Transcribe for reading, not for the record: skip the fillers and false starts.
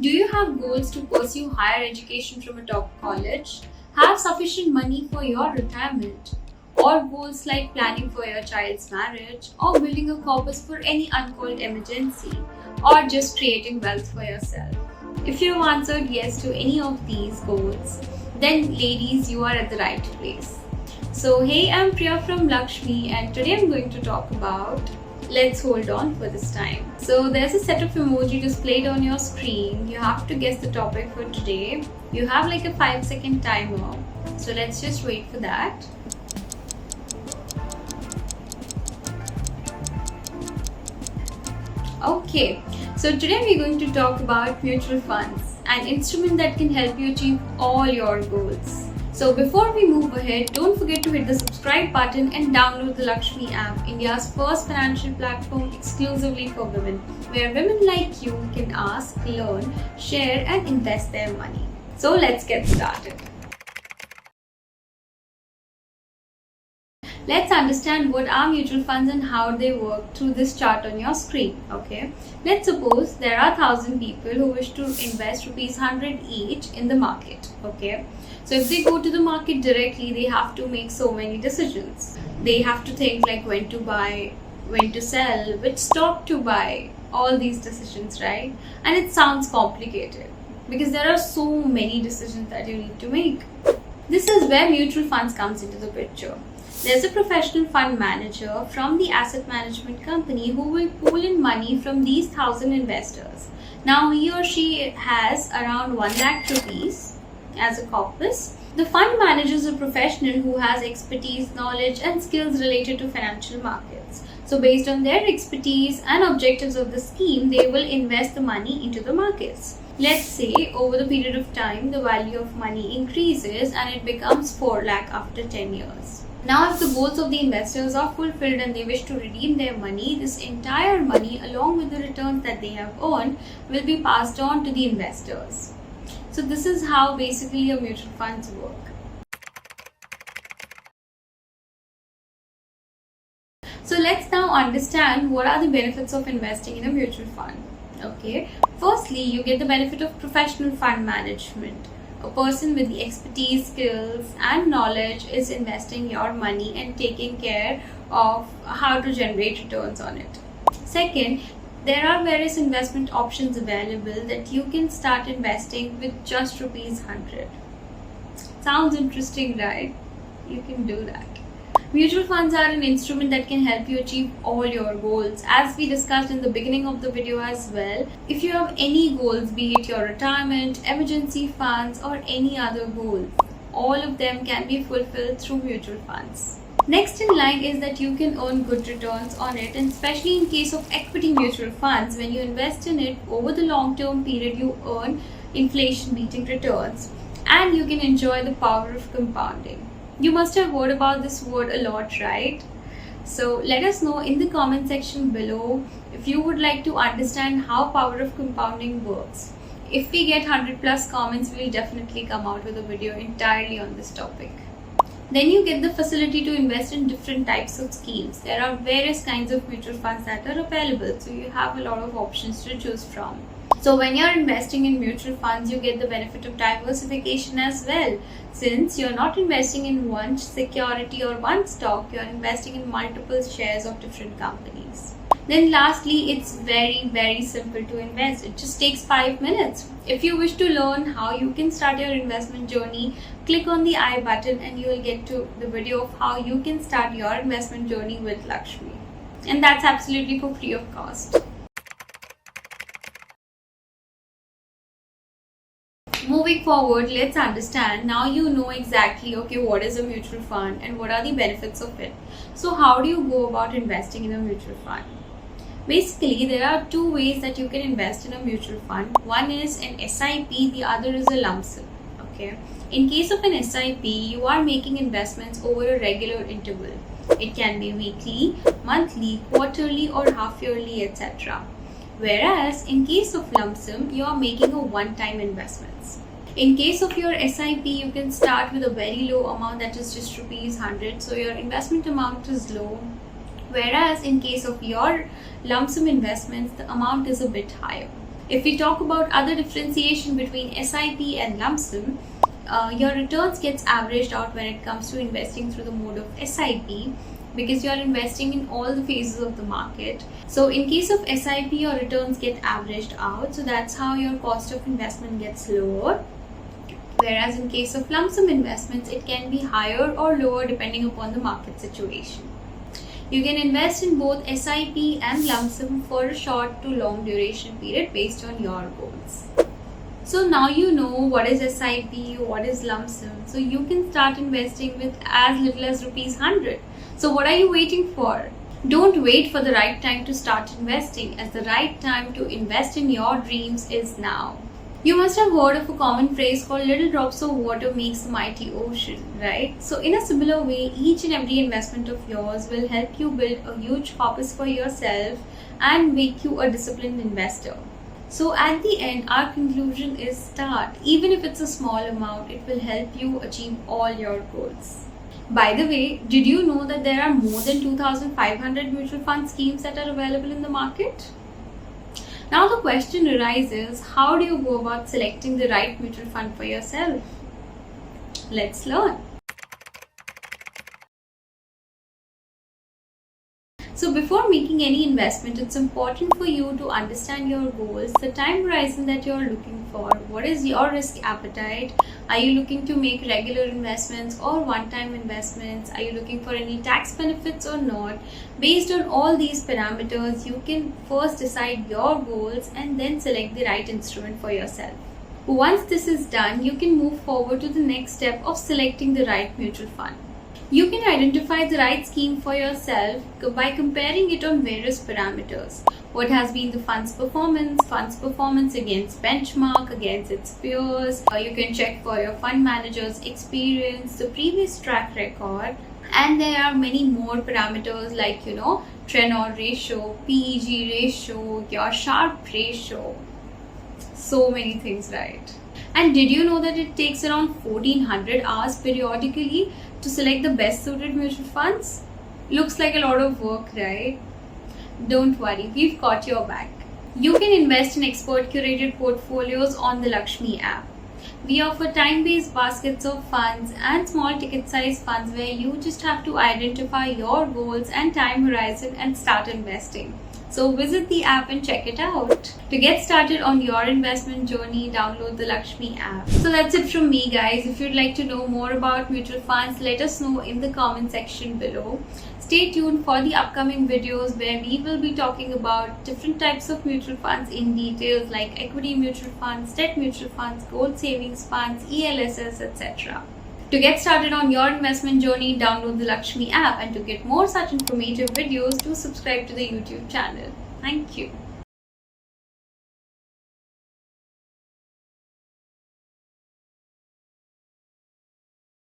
Do you have goals to pursue higher education from a top college? Have sufficient money for your retirement? Or goals like planning for your child's marriage, or building a corpus for any uncalled emergency, or just creating wealth for yourself? If you have answered yes to any of these goals, then ladies, you are at the right place. So hey, I'm Priya from Lakshmi, and today I'm going to talk about let's hold on for this time. So there's a set of emoji displayed on your screen. You have to guess the topic for today. You have like a 5-second timer. So let's just wait for that. Okay, so today we're going to talk about mutual funds, an instrument that can help you achieve all your goals. So before we move ahead, don't forget to hit the subscribe button and download the Lakshmi app, India's first financial platform exclusively for women, where women like you can ask, learn, share and invest their money. So let's get started. Let's understand what are mutual funds and how they work through this chart on your screen. Okay, let's suppose there are 1,000 people who wish to invest rupees 100 each in the market. Okay, so if they go to the market directly, they have to make so many decisions. They have to think like when to buy, when to sell, which stock to buy, all these decisions, right? And it sounds complicated because there are so many decisions that you need to make. This is where mutual funds comes into the picture. There's a professional fund manager from the asset management company who will pool in money from these 1,000 investors. Now he or she has around 1 lakh rupees as a corpus. The fund manager is a professional who has expertise, knowledge and skills related to financial markets. So based on their expertise and objectives of the scheme, they will invest the money into the markets. Let's say over the period of time, the value of money increases and it becomes 4 lakh after 10 years. Now, if the goals of the investors are fulfilled and they wish to redeem their money, this entire money along with the returns that they have earned will be passed on to the investors. So this is how basically your mutual funds work. So let's now understand what are the benefits of investing in a mutual fund. Okay, firstly, you get the benefit of professional fund management. A person with the expertise, skills and knowledge is investing your money and taking care of how to generate returns on it. Second, there are various investment options available that you can start investing with just rupees 100. Sounds interesting, right? You can do that. Mutual funds are an instrument that can help you achieve all your goals. As we discussed in the beginning of the video as well, if you have any goals, be it your retirement, emergency funds or any other goals, all of them can be fulfilled through mutual funds. Next in line is that you can earn good returns on it, and especially in case of equity mutual funds, when you invest in it over the long term period, you earn inflation beating returns and you can enjoy the power of compounding. You must have heard about this word a lot, right? So let us know in the comment section below if you would like to understand how power of compounding works. If we get 100 plus comments, we will definitely come out with a video entirely on this topic. Then you get the facility to invest in different types of schemes. There are various kinds of mutual funds that are available, so you have a lot of options to choose from. So when you're investing in mutual funds, you get the benefit of diversification as well. Since you're not investing in one security or one stock, you're investing in multiple shares of different companies. Then lastly, it's very simple to invest. It just takes 5 minutes. If you wish to learn how you can start your investment journey, click on the I button and you will get to the video of how you can start your investment journey with Lakshmi. And that's absolutely for free of cost. Moving forward, let's understand. Now you know exactly, okay, what is a mutual fund and what are the benefits of it. So how do you go about investing in a mutual fund? Basically, there are two ways that you can invest in a mutual fund. One is an SIP, the other is a lump sum. Okay. In case of an SIP, you are making investments over a regular interval. It can be weekly, monthly, quarterly or half yearly, etc. Whereas in case of lump sum, you are making a one-time investments. In case of your SIP, you can start with a very low amount, that is just rupees 100. So your investment amount is low. Whereas in case of your lump sum investments, the amount is a bit higher. If we talk about other differentiation between SIP and lump sum, your returns gets averaged out when it comes to investing through the mode of SIP, because you are investing in all the phases of the market. So in case of SIP, your returns get averaged out, so that's how your cost of investment gets lower. Whereas in case of lump sum investments, it can be higher or lower depending upon the market situation. You can invest in both SIP and lump sum for a short to long duration period based on your goals. So now you know what is SIP, what is lump sum, so you can start investing with as little as ₹100. So what are you waiting for? Don't wait for the right time to start investing, as the right time to invest in your dreams is now. You must have heard of a common phrase called little drops of water makes a mighty ocean, right? So in a similar way, each and every investment of yours will help you build a huge corpus for yourself and make you a disciplined investor. So at the end, our conclusion is start. Even if it's a small amount, it will help you achieve all your goals. By the way, did you know that there are more than 2,500 mutual fund schemes that are available in the market? Now the question arises, how do you go about selecting the right mutual fund for yourself? Let's learn. So before making any investment, it's important for you to understand your goals, the time horizon that you're looking for, what is your risk appetite, are you looking to make regular investments or one-time investments, are you looking for any tax benefits or not. Based on all these parameters, you can first decide your goals and then select the right instrument for yourself. Once this is done, you can move forward to the next step of selecting the right mutual fund. You can identify the right scheme for yourself by comparing it on various parameters. What has been the fund's performance against benchmark, against its peers. You can check for your fund manager's experience, the previous track record, and there are many more parameters like, Treynor ratio, PEG ratio, your Sharpe ratio. So many things, right? And did you know that it takes around 1400 hours periodically to select the best suited mutual funds? Looks like a lot of work, right? Don't worry, we've got your back. You can invest in expert curated portfolios on the Lakshmi app. We offer time-based baskets of funds and small ticket size funds where you just have to identify your goals and time horizon and start investing. So visit the app and check it out. To get started on your investment journey, download the Lakshmi app. So that's it from me, guys. If you'd like to know more about mutual funds, let us know in the comment section below. Stay tuned for the upcoming videos where we will be talking about different types of mutual funds in details like equity mutual funds, debt mutual funds, gold savings funds, ELSS, etc. To get started on your investment journey, download the Lakshmi app, and to get more such informative videos, do subscribe to the YouTube channel. Thank you.